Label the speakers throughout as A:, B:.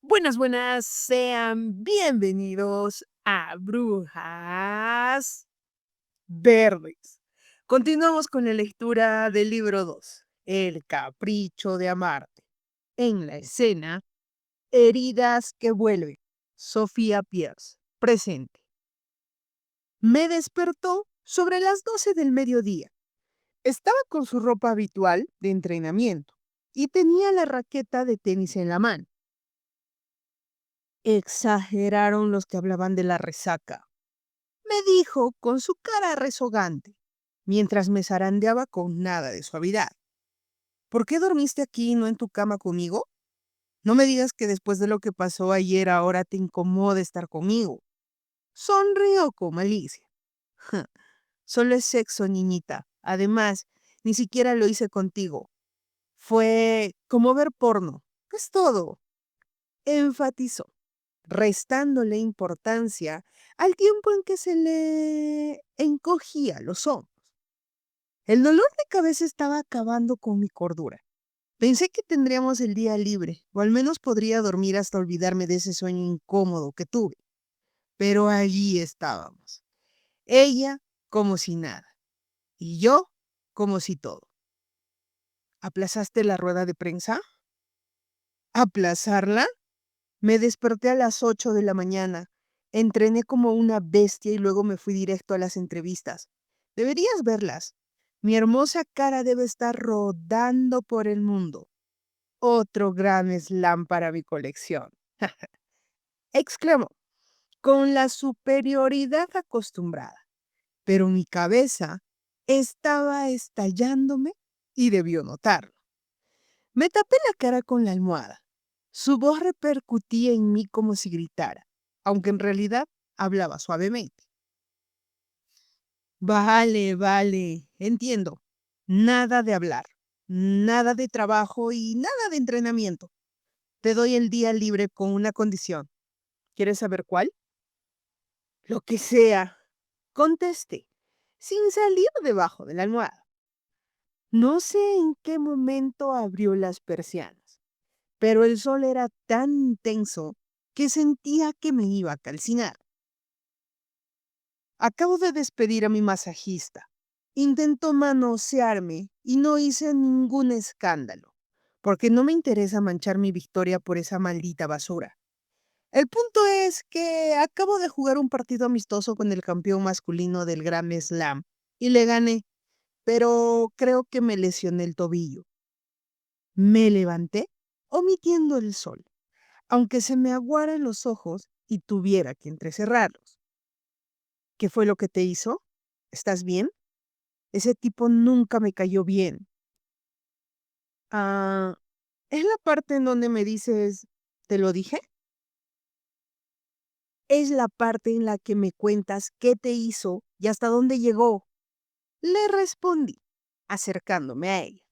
A: Buenas, buenas, sean bienvenidos a Brujas Verdes. Continuamos con la lectura del libro 2, El capricho de amarte. En la escena, Heridas que vuelven. Sofía Pierce, presente. Me despertó sobre las 12 del mediodía. Estaba con su ropa habitual de entrenamiento y tenía la raqueta de tenis en la mano. Exageraron los que hablaban de la resaca, me dijo con su cara rezongante, mientras me zarandeaba con nada de suavidad. ¿Por qué dormiste aquí y no en tu cama conmigo? No me digas que después de lo que pasó ayer ahora te incomoda estar conmigo. Sonrió con malicia. Solo es sexo, niñita. Además, ni siquiera lo hice contigo. Fue como ver porno. Es todo. Enfatizó, restándole importancia al tiempo en que se le encogía los hombros. El dolor de cabeza estaba acabando con mi cordura. Pensé que tendríamos el día libre, o al menos podría dormir hasta olvidarme de ese sueño incómodo que tuve. Pero allí estábamos. Ella como si nada, y yo como si todo. ¿Aplazaste la rueda de prensa? ¿Aplazarla? Me desperté a las 8 de la mañana. Entrené como una bestia y luego me fui directo a las entrevistas. Deberías verlas. Mi hermosa cara debe estar rodando por el mundo. Otro gran slam para mi colección. Exclamó, con la superioridad acostumbrada. Pero mi cabeza estaba estallándome y debió notarlo. Me tapé la cara con la almohada. Su voz repercutía en mí como si gritara, aunque en realidad hablaba suavemente. Vale, vale, entiendo. Nada de hablar, nada de trabajo y nada de entrenamiento. Te doy el día libre con una condición. ¿Quieres saber cuál? Lo que sea. Contesté, sin salir debajo de la almohada. No sé en qué momento abrió las persianas, pero el sol era tan intenso que sentía que me iba a calcinar. Acabo de despedir a mi masajista. Intentó manosearme y no hice ningún escándalo, porque no me interesa manchar mi victoria por esa maldita basura. El punto es que acabo de jugar un partido amistoso con el campeón masculino del Grand Slam y le gané, pero creo que me lesioné el tobillo. Me levanté omitiendo el sol, aunque se me aguaran los ojos y tuviera que entrecerrarlos. ¿Qué fue lo que te hizo? ¿Estás bien? Ese tipo nunca me cayó bien. Ah, ¿es la parte en donde me dices, te lo dije? Es la parte en la que me cuentas qué te hizo y hasta dónde llegó. Le respondí, acercándome a ella.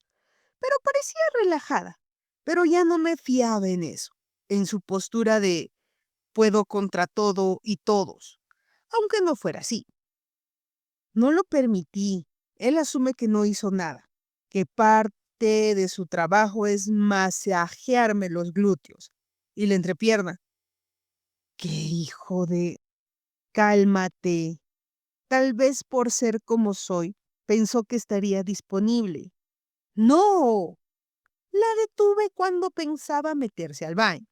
A: Pero parecía relajada, pero ya no me fiaba en eso, en su postura de puedo contra todo y todos, aunque no fuera así. No lo permití. Él asume que no hizo nada, que parte de su trabajo es masajearme los glúteos y la entrepierna. ¡Qué hijo de... Cálmate! Tal vez por ser como soy, pensó que estaría disponible. ¡No! La detuve cuando pensaba meterse al baño.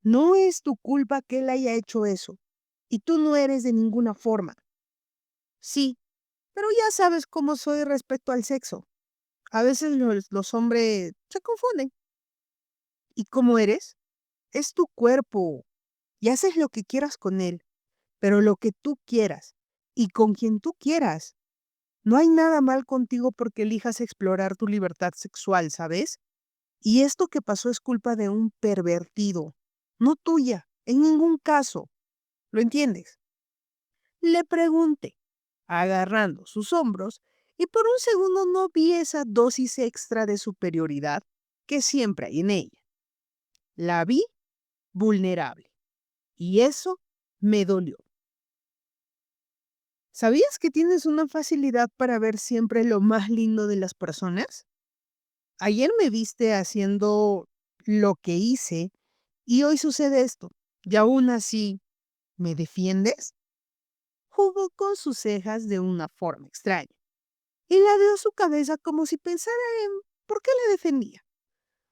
A: No es tu culpa que él haya hecho eso, y tú no eres de ninguna forma. Sí, pero ya sabes cómo soy respecto al sexo. A veces los hombres se confunden. ¿Y cómo eres? Es tu cuerpo y haces lo que quieras con él, pero lo que tú quieras y con quien tú quieras. No hay nada mal contigo porque elijas explorar tu libertad sexual, ¿sabes? Y esto que pasó es culpa de un pervertido, no tuya, en ningún caso. ¿Lo entiendes? Le pregunté, agarrando sus hombros, y por un segundo no vi esa dosis extra de superioridad que siempre hay en ella. La vi vulnerable, y eso me dolió. ¿Sabías que tienes una facilidad para ver siempre lo más lindo de las personas? Ayer me viste haciendo lo que hice Y hoy sucede esto. Y aún así, ¿me defiendes? Jugó con sus cejas de una forma extraña y ladeó su cabeza como si pensara en por qué le defendía,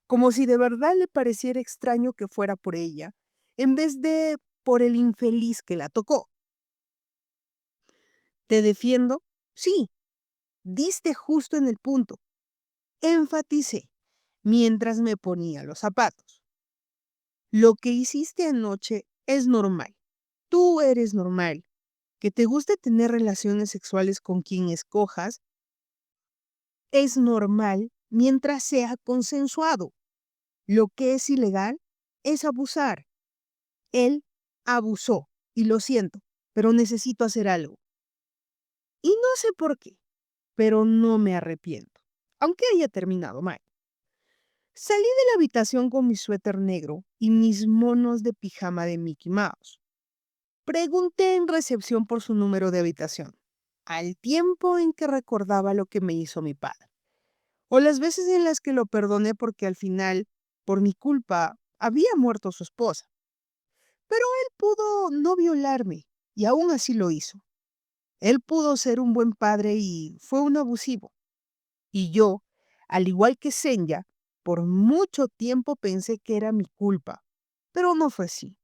A: como si de verdad le pareciera extraño que fuera por ella, en vez de por el infeliz que la tocó. ¿Te defiendo? Sí, diste justo en el punto. Enfaticé mientras me ponía los zapatos. Lo que hiciste anoche es normal. Tú eres normal. Que te guste tener relaciones sexuales con quien escojas es normal mientras sea consensuado. Lo que es ilegal es abusar. Él abusó y lo siento, pero necesito hacer algo. Y no sé por qué, pero no me arrepiento, aunque haya terminado mal. Salí de la habitación con mi suéter negro y mis monos de pijama de Mickey Mouse. Pregunté en recepción por su número de habitación, al tiempo en que recordaba lo que me hizo mi padre, o las veces en las que lo perdoné porque al final, por mi culpa, había muerto su esposa. Pero él pudo no violarme, y aún así lo hizo. Él pudo ser un buen padre y fue un abusivo. Y yo, al igual que Senya, por mucho tiempo pensé que era mi culpa, pero no fue así.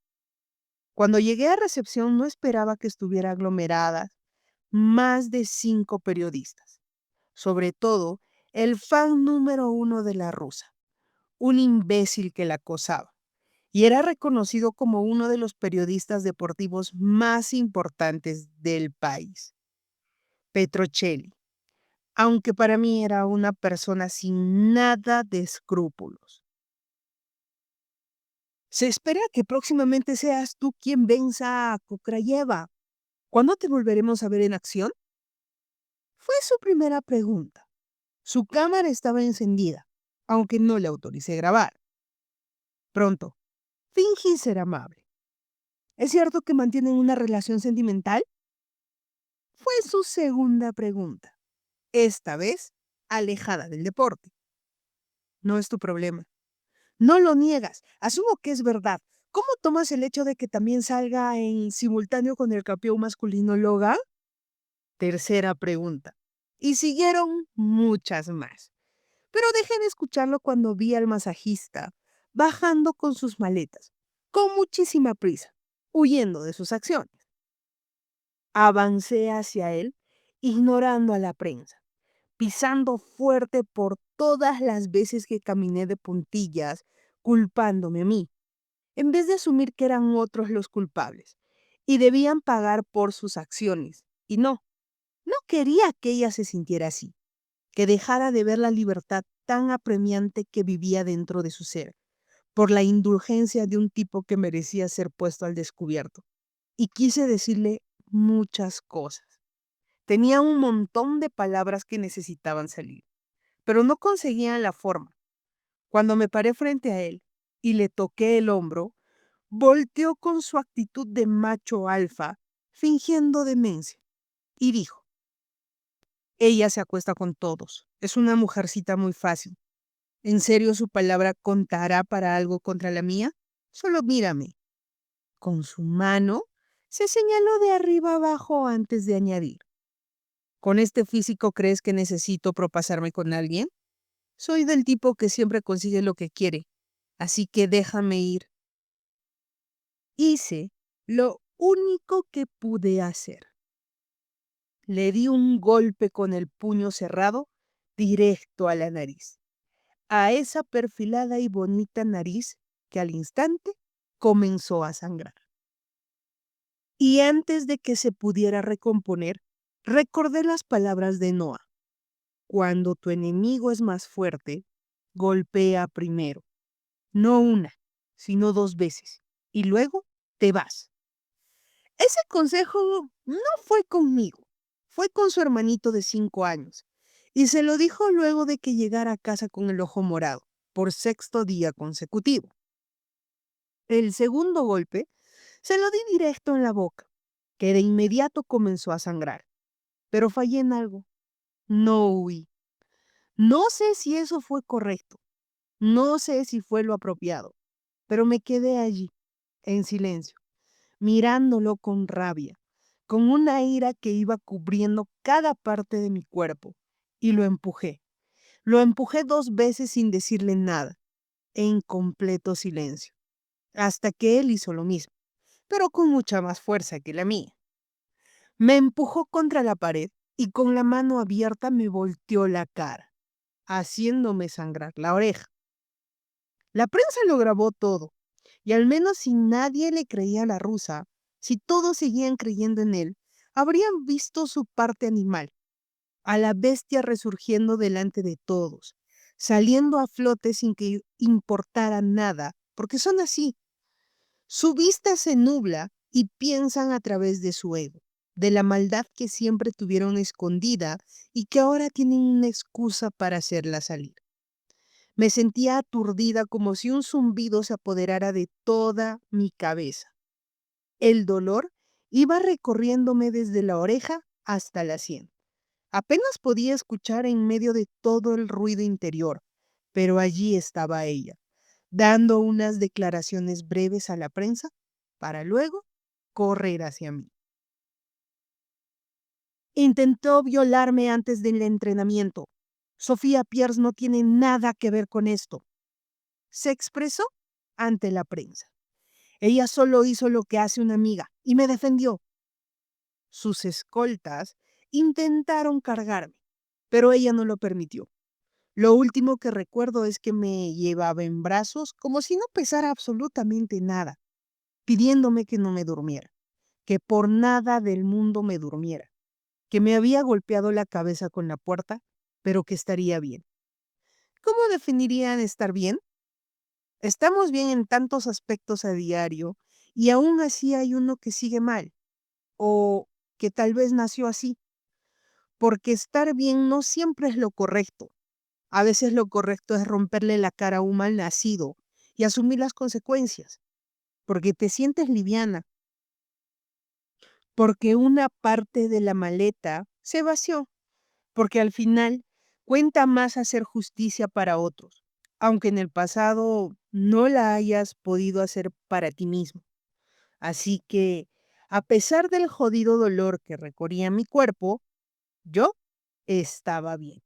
A: Cuando llegué a recepción no esperaba que estuviera aglomerada más de 5 periodistas, sobre todo el fan número uno de la rusa, un imbécil que la acosaba, y era reconocido como uno de los periodistas deportivos más importantes del país, Petrocelli, aunque para mí era una persona sin nada de escrúpulos. Se espera que próximamente seas tú quien venza a Kokrayeva. ¿Cuándo te volveremos a ver en acción? Fue su primera pregunta. Su cámara estaba encendida, aunque no le autoricé grabar. Pronto, fingí ser amable. ¿Es cierto que mantienen una relación sentimental? Fue su segunda pregunta, esta vez alejada del deporte. No es tu problema. No lo niegas, asumo que es verdad. ¿Cómo tomas el hecho de que también salga en simultáneo con el campeón masculino Logan? Tercera pregunta. Y siguieron muchas más. Pero dejé de escucharlo cuando vi al masajista bajando con sus maletas, con muchísima prisa, huyendo de sus acciones. Avancé hacia él, ignorando a la prensa, pisando fuerte por todas las veces que caminé de puntillas, culpándome a mí, en vez de asumir que eran otros los culpables y debían pagar por sus acciones. Y no, no quería que ella se sintiera así, que dejara de ver la libertad tan apremiante que vivía dentro de su ser, por la indulgencia de un tipo que merecía ser puesto al descubierto. Y quise decirle muchas cosas. Tenía un montón de palabras que necesitaban salir, pero no conseguían la forma. Cuando me paré frente a él y le toqué el hombro, volteó con su actitud de macho alfa, fingiendo demencia, y dijo: ella se acuesta con todos. Es una mujercita muy fácil. ¿En serio su palabra contará para algo contra la mía? Solo mírame. Con su mano se señaló de arriba abajo antes de añadir: ¿con este físico crees que necesito propasarme con alguien? Soy del tipo que siempre consigue lo que quiere, así que déjame ir. Hice lo único que pude hacer. Le di un golpe con el puño cerrado directo a la nariz, a esa perfilada y bonita nariz que al instante comenzó a sangrar. Y antes de que se pudiera recomponer, recordé las palabras de Noah: cuando tu enemigo es más fuerte, golpea primero, no una, sino 2 veces, y luego te vas. Ese consejo no fue conmigo, fue con su hermanito de 5 años, y se lo dijo luego de que llegara a casa con el ojo morado, por sexto día consecutivo. El segundo golpe se lo di directo en la boca, que de inmediato comenzó a sangrar, pero fallé en algo. No huí. No sé si eso fue correcto, no sé si fue lo apropiado, pero me quedé allí, en silencio, mirándolo con rabia, con una ira que iba cubriendo cada parte de mi cuerpo, y lo empujé. Lo empujé 2 veces sin decirle nada, en completo silencio, hasta que él hizo lo mismo, pero con mucha más fuerza que la mía. Me empujó contra la pared y con la mano abierta me volteó la cara, haciéndome sangrar la oreja. La prensa lo grabó todo, y al menos si nadie le creía a la rusa, si todos seguían creyendo en él, habrían visto su parte animal, a la bestia resurgiendo delante de todos, saliendo a flote sin que importara nada, porque son así. Su vista se nubla y piensan a través de su ego, de la maldad que siempre tuvieron escondida y que ahora tienen una excusa para hacerla salir. Me sentía aturdida como si un zumbido se apoderara de toda mi cabeza. El dolor iba recorriéndome desde la oreja hasta la sien. Apenas podía escuchar en medio de todo el ruido interior, pero allí estaba ella, dando unas declaraciones breves a la prensa para luego correr hacia mí. Intentó violarme antes del entrenamiento. Sofía Pierce no tiene nada que ver con esto. Se expresó ante la prensa. Ella solo hizo lo que hace una amiga y me defendió. Sus escoltas intentaron cargarme, pero ella no lo permitió. Lo último que recuerdo es que me llevaba en brazos como si no pesara absolutamente nada, pidiéndome que no me durmiera, que por nada del mundo me durmiera, que me había golpeado la cabeza con la puerta, pero que estaría bien. ¿Cómo definirían estar bien? Estamos bien en tantos aspectos a diario y aún así hay uno que sigue mal o que tal vez nació así, porque estar bien no siempre es lo correcto. A veces lo correcto es romperle la cara a un mal nacido y asumir las consecuencias, porque te sientes liviana, porque una parte de la maleta se vació, porque al final cuenta más hacer justicia para otros, aunque en el pasado no la hayas podido hacer para ti mismo. Así que, a pesar del jodido dolor que recorría mi cuerpo, yo estaba bien.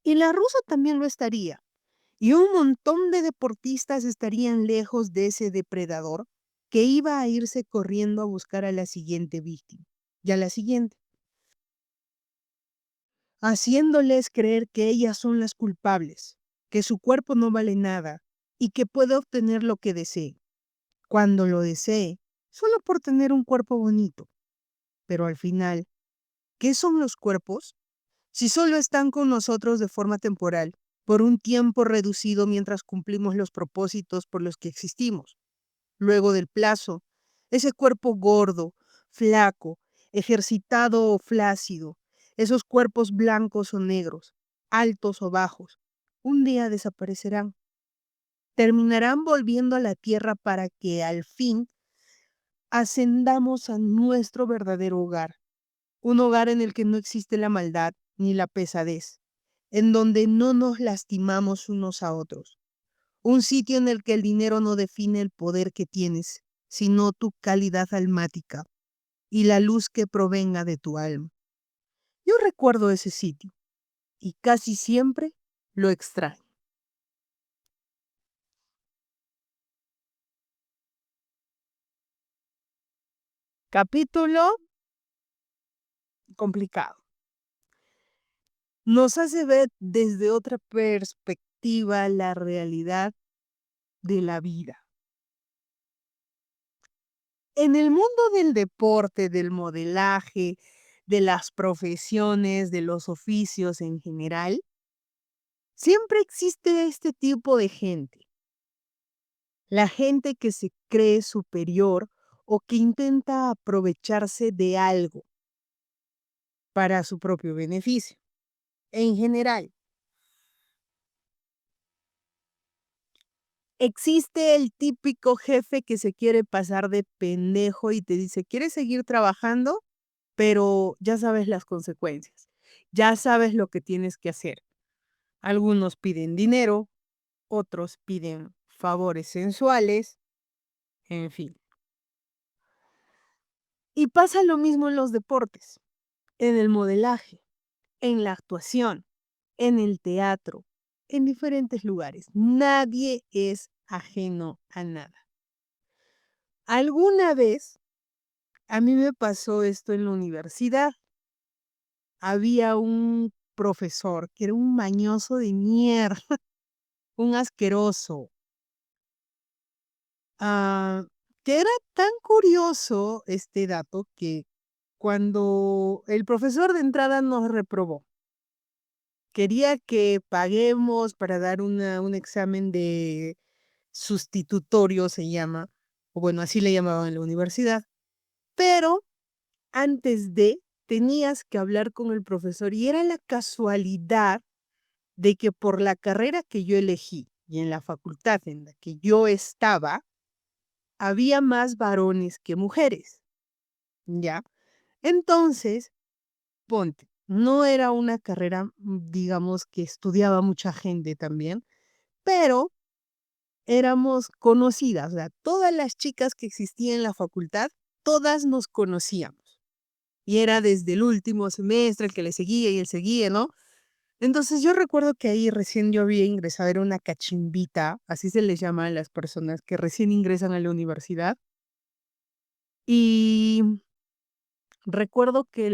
A: Y la rusa también lo estaría. Y un montón de deportistas estarían lejos de ese depredador que iba a irse corriendo a buscar a la siguiente víctima. Y a la siguiente, haciéndoles creer que ellas son las culpables, que su cuerpo no vale nada y que puede obtener lo que desee, cuando lo desee, solo por tener un cuerpo bonito. Pero al final, ¿qué son los cuerpos? Si solo están con nosotros de forma temporal, por un tiempo reducido mientras cumplimos los propósitos por los que existimos. Luego del plazo, ese cuerpo gordo, flaco, ejercitado o flácido, esos cuerpos blancos o negros, altos o bajos, un día desaparecerán. Terminarán volviendo a la tierra para que al fin ascendamos a nuestro verdadero hogar, un hogar en el que no existe la maldad ni la pesadez, en donde no nos lastimamos unos a otros. Un sitio en el que el dinero no define el poder que tienes, sino tu calidad almática y la luz que provenga de tu alma. Yo recuerdo ese sitio y casi siempre lo extraño. Capítulo complicado. Nos hace ver desde otra perspectiva la realidad de la vida. En el mundo del deporte, del modelaje, de las profesiones, de los oficios en general, siempre existe este tipo de gente. La gente que se cree superior o que intenta aprovecharse de algo para su propio beneficio. En general, existe el típico jefe que se quiere pasar de pendejo y te dice, ¿quieres seguir trabajando? Pero ya sabes las consecuencias. Ya sabes lo que tienes que hacer. Algunos piden dinero, otros piden favores sensuales, en fin. Y pasa lo mismo en los deportes, en el modelaje, en la actuación, en el teatro, en diferentes lugares. Nadie es ajeno a nada. Alguna vez a mí me pasó esto en la universidad. Había un profesor que era un mañoso de mierda, un asqueroso, ah, que era tan curioso este dato que cuando el profesor de entrada nos reprobó, quería que paguemos para dar un examen de sustitutorio, se llama, o bueno, así le llamaban en la universidad, pero antes de, tenías que hablar con el profesor y era la casualidad de que por la carrera que yo elegí y en la facultad en la que yo estaba, había más varones que mujeres, ¿ya? Entonces, ponte, no era una carrera, digamos, que estudiaba mucha gente también, pero éramos conocidas, o sea, todas las chicas que existían en la facultad, todas nos conocíamos. Y era desde el último semestre el que le seguía y él seguía, ¿no? Entonces yo recuerdo que ahí recién yo había ingresado, era una cachimbita, así se les llama a las personas que recién ingresan a la universidad. Y recuerdo que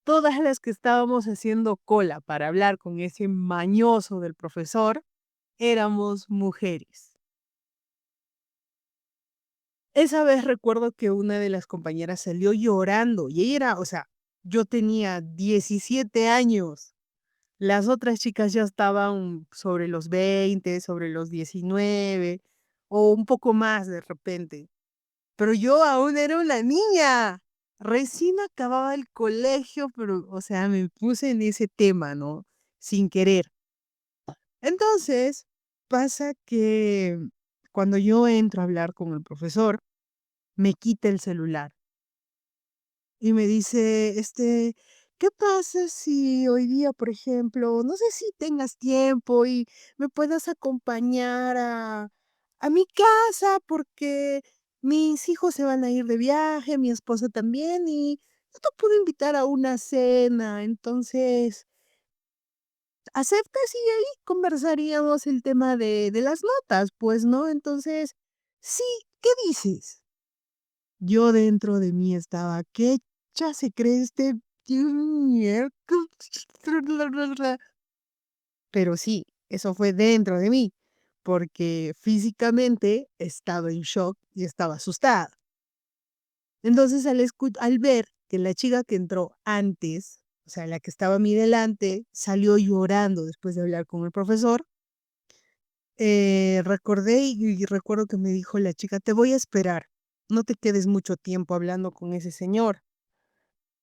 A: todas las que estábamos haciendo cola para hablar con ese mañoso del profesor, éramos mujeres. Esa vez recuerdo que una de las compañeras salió llorando y ella era, o sea, yo tenía 17 años. Las otras chicas ya estaban sobre los 20, sobre los 19 o un poco más de repente. Pero yo aún era una niña. Recién acababa el colegio, pero, o sea, me puse en ese tema, ¿no? Sin querer. Entonces, pasa que cuando yo entro a hablar con el profesor, me quita el celular y me dice, ¿qué pasa si hoy día, por ejemplo, no sé si tengas tiempo y me puedas acompañar a mi casa porque mis hijos se van a ir de viaje, mi esposa también, y yo te puedo invitar a una cena, entonces, ¿aceptas? Y ahí conversaríamos el tema de las notas, pues, ¿no? Entonces, sí, ¿qué dices? Yo dentro de mí estaba, ¿qué ya se cree este miércoles? Pero sí, eso fue dentro de mí, porque físicamente estaba en shock y estaba asustada. Entonces, al ver que la chica que entró antes, o sea, la que estaba a mí delante, salió llorando después de hablar con el profesor, recordé y recuerdo que me dijo la chica, te voy a esperar, no te quedes mucho tiempo hablando con ese señor.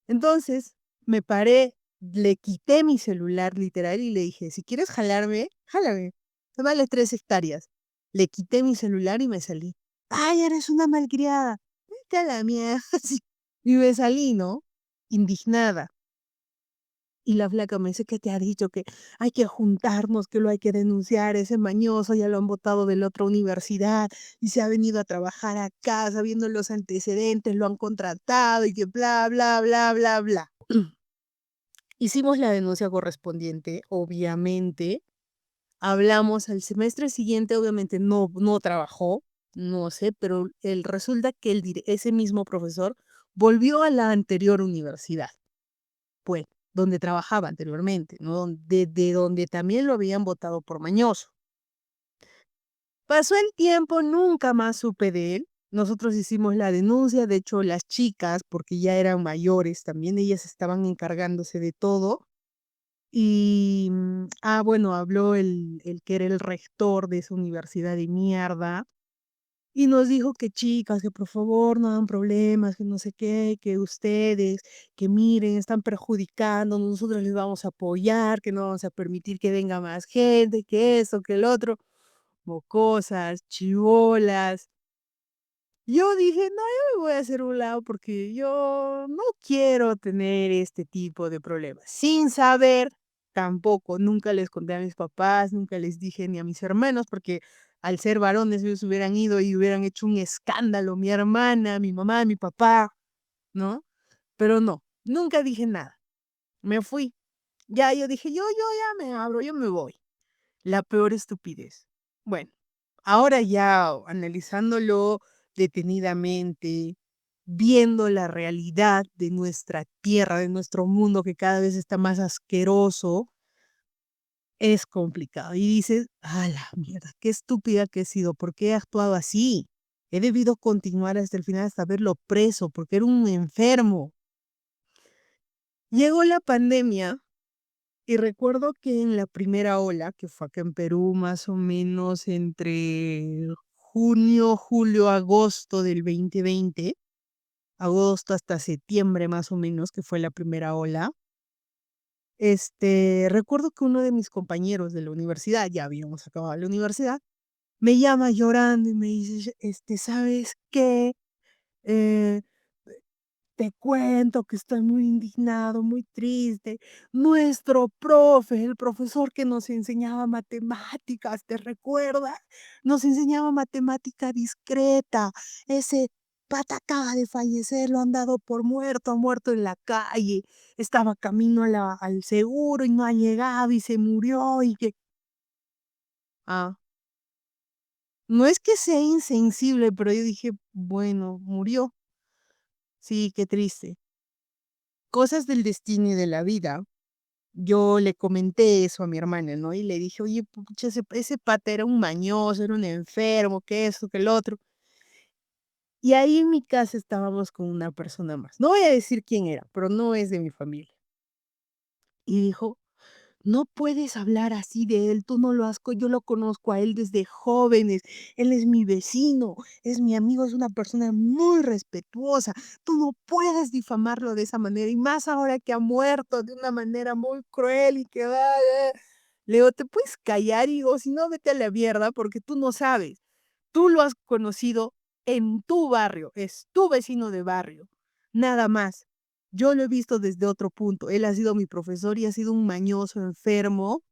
A: Entonces, me paré, le quité mi celular literal y le dije: "Si quieres jalarme, jálame, me vale 3 hectáreas". Le quité mi celular y me salí. "Ay, eres una malcriada, vete a la mierda", así. Y me salí, ¿no? Indignada. Y la flaca me dice: "¿Qué te ha dicho? Que hay que juntarnos, que lo hay que denunciar, ese mañoso ya lo han botado de la otra universidad y se ha venido a trabajar acá sabiendo los antecedentes, lo han contratado y que bla, bla, bla, bla, bla". Hicimos la denuncia correspondiente, obviamente. Hablamos al semestre siguiente, obviamente no trabajó, no sé, pero resulta que ese mismo profesor volvió a la anterior universidad, pues, donde trabajaba anteriormente, ¿no? De donde también lo habían votado por mañoso. Pasó el tiempo, nunca más supe de él. Nosotros hicimos la denuncia, de hecho, las chicas, porque ya eran mayores, también ellas estaban encargándose de todo. Y, bueno, habló el que era el rector de esa universidad de mierda, y nos dijo que chicas, que por favor no hagan problemas, que no sé qué, que ustedes, que miren, están perjudicando, nosotros les vamos a apoyar, que no vamos a permitir que venga más gente, que eso, que el otro, mocosas, chibolas. Yo dije: "No, yo me voy a hacer un lado porque yo no quiero tener este tipo de problemas", sin saber tampoco, nunca les conté a mis papás, nunca les dije ni a mis hermanos, porque Al ser varones, ellos hubieran ido y hubieran hecho un escándalo, mi hermana, mi mamá, mi papá, ¿no? Pero no, nunca dije nada. Me fui. Ya yo dije, yo ya me abro, yo me voy. La peor estupidez. Bueno, ahora ya analizándolo detenidamente, viendo la realidad de nuestra tierra, de nuestro mundo que cada vez está más asqueroso, es complicado. Y dices, a la mierda, qué estúpida que he sido, ¿por qué he actuado así? He debido continuar hasta el final, hasta verlo preso, porque era un enfermo. Llegó la pandemia y recuerdo que en la primera ola, que fue acá en Perú, más o menos entre junio, julio, agosto del 2020, agosto hasta septiembre más o menos, que fue la primera ola, recuerdo que uno de mis compañeros de la universidad, ya habíamos acabado la universidad, me llama llorando y me dice, ¿sabes qué? Eh, Te cuento que estoy muy indignado, muy triste. Nuestro profe, el profesor que nos enseñaba matemáticas, ¿te recuerdas? Nos enseñaba matemática discreta. Ese pata acaba de fallecer, lo han dado por muerto, ha muerto en la calle. Estaba camino al seguro y no ha llegado y se murió y que... Ah, no es que sea insensible, pero yo dije, bueno, murió. Sí, qué triste. Cosas del destino y de la vida. Yo le comenté eso a mi hermana, ¿no? Y le dije: "Oye, pucha, ese pata era un mañoso, era un enfermo, que esto, que el otro". Y ahí en mi casa estábamos con una persona más. No voy a decir quién era, pero no es de mi familia. Y dijo: "No puedes hablar así de él, tú no lo has co yo lo conozco a él desde jóvenes, él es mi vecino, es mi amigo, es una persona muy respetuosa, tú no puedes difamarlo de esa manera, y más ahora que ha muerto de una manera muy cruel y que Le digo: "¿Te puedes callar?", y digo, si no, vete a la mierda, porque tú no sabes. Tú lo has conocido en tu barrio, es tu vecino de barrio, nada más. Yo lo he visto desde otro punto. Él ha sido mi profesor y ha sido un mañoso enfermo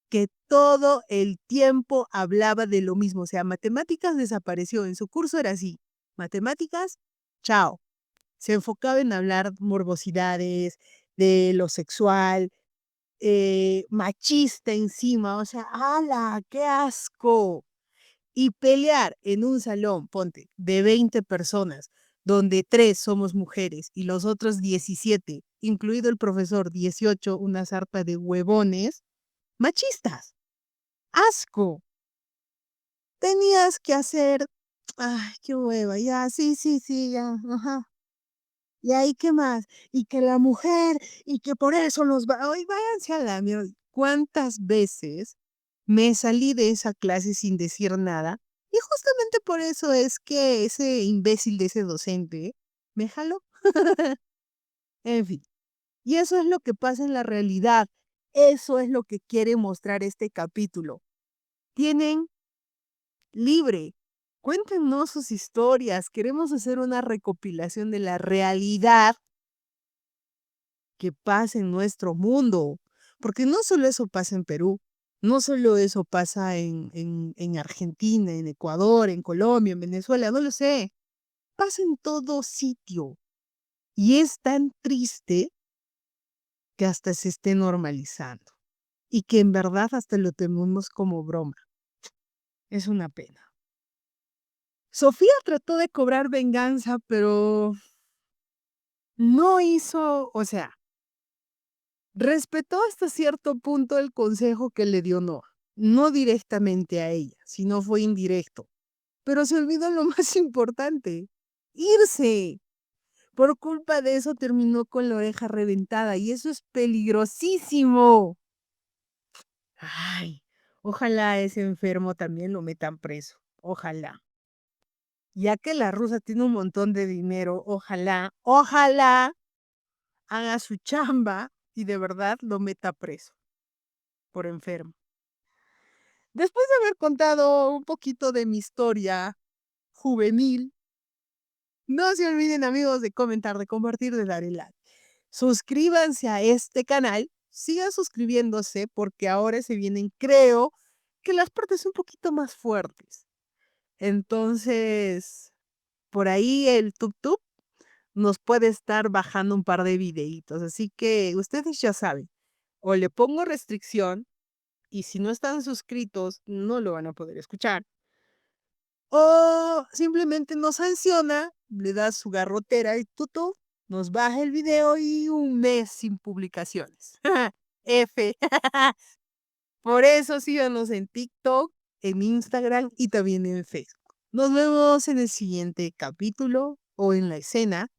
A: que todo el tiempo hablaba de lo mismo. O sea, matemáticas desapareció. En su curso era así. Matemáticas, chao. Se enfocaba en hablar morbosidades, de lo sexual, machista encima. O sea, ¡hala! ¡Qué asco! Y pelear en un salón, ponte, de 20 personas, donde 3 somos mujeres y los otros 17, incluido el profesor, 18, una sarta de huevones, machistas. Asco. Tenías que hacer, ay, qué hueva, ya, sí, sí, sí, ya, ajá. Y ahí, ¿qué más? Y que la mujer, y que por eso los va, ay, váyanse a la mierda. ¿Cuántas veces me salí de esa clase sin decir nada? Y justamente por eso es que ese imbécil de ese docente me jaló. En fin, y eso es lo que pasa en la realidad. Eso es lo que quiere mostrar este capítulo. Tienen libre. Cuéntenos sus historias. Queremos hacer una recopilación de la realidad que pasa en nuestro mundo, porque no solo eso pasa en Perú, no solo eso pasa en Argentina, en Ecuador, en Colombia, en Venezuela, no lo sé, pasa en todo sitio y es tan triste que hasta se esté normalizando y que en verdad hasta lo tememos como broma. Es una pena. Sofía trató de cobrar venganza, pero no hizo, o sea, respetó hasta cierto punto el consejo que le dio Noah, no directamente a ella, sino fue indirecto. Pero se olvidó lo más importante, irse. Por culpa de eso terminó con la oreja reventada y eso es peligrosísimo. Ay, ojalá a ese enfermo también lo metan preso. Ojalá. Ya que la rusa tiene un montón de dinero, ojalá haga su chamba y de verdad lo meta preso por enfermo. Después de haber contado un poquito de mi historia juvenil, no se olviden, amigos, de comentar, de compartir, de dar el like. Suscríbanse a este canal, sigan suscribiéndose porque ahora se vienen, creo que las partes un poquito más fuertes. Entonces, por ahí el TubTub nos puede estar bajando un par de videitos. Así que ustedes ya saben, o le pongo restricción y si no están suscritos, no lo van a poder escuchar. O simplemente nos sanciona, le da su garrotera y tuto, nos baja el video y un mes sin publicaciones. F. Por eso síganos en TikTok, en Instagram y también en Facebook. Nos vemos en el siguiente capítulo o en la escena